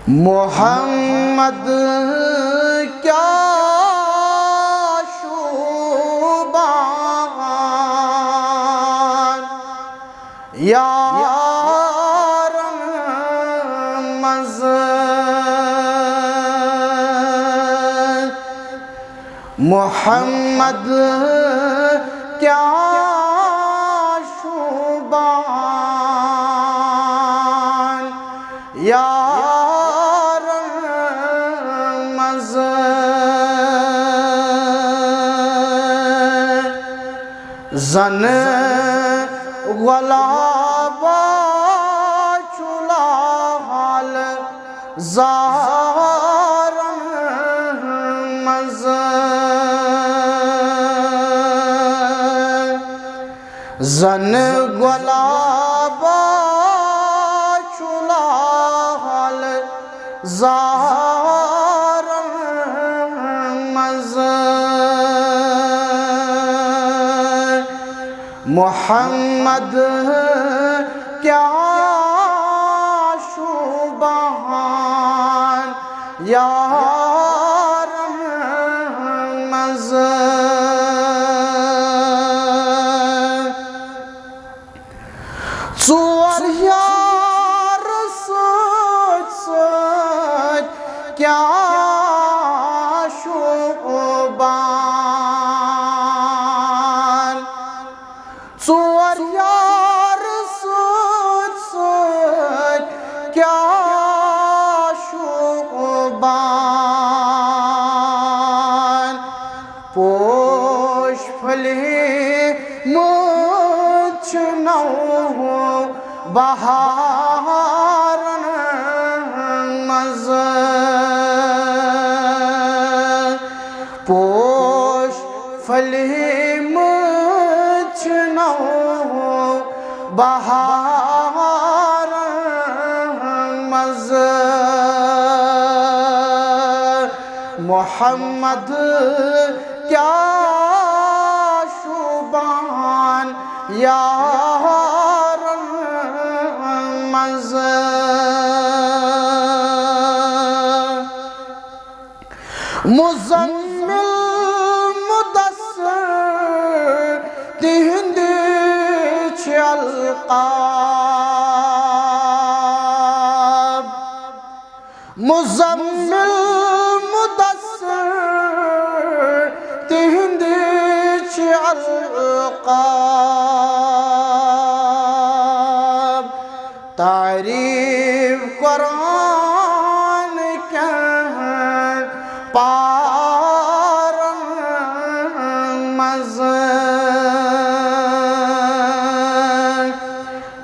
محمد کیا شوبان یار محمد کیا شوبان یار زن غلابا چلا حال زار زن غلابا چلا حال زار محمد کیا شوبان یار ژور یار سۭتۍ سۭتۍ کیا شوبان ژور یار سۭتۍ سۭتۍ کیا شوبان پوش پھلے مٕژ نو بہارن منٛز پوش پھلے مٕژ نو بہارن منٛز محمد کیا شوبان یار مزمل مدثر تہند چھ القاب مزمل مدثر تہند چھ القاب تعریف قرآن کہن پارن منٛز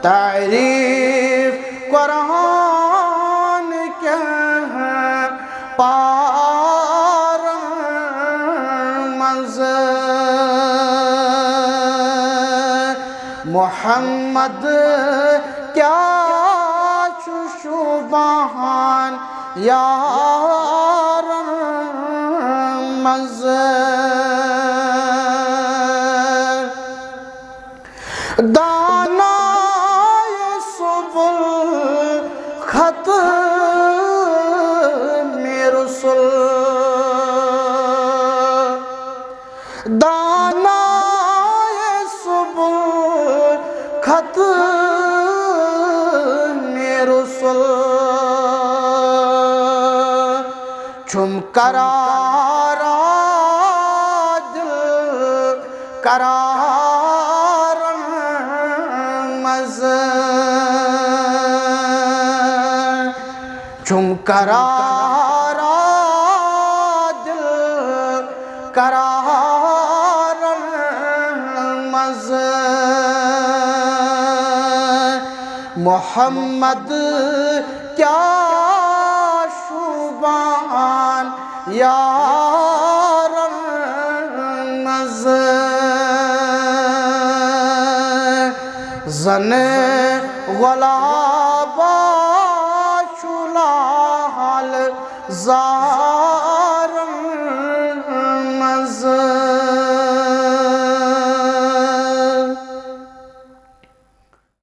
تعریف قرآن کہن پارن منٛز محمد کیا چھُ شوبان یار منٛز دانائے سبل ختم رسل دانائے سبل ختم رسل چھم قرارا دل قرارن منٛز چھم قرارا دل قرارن منٛز محمد کیا شوبان یار منٛز زن غلابا چلا حال زار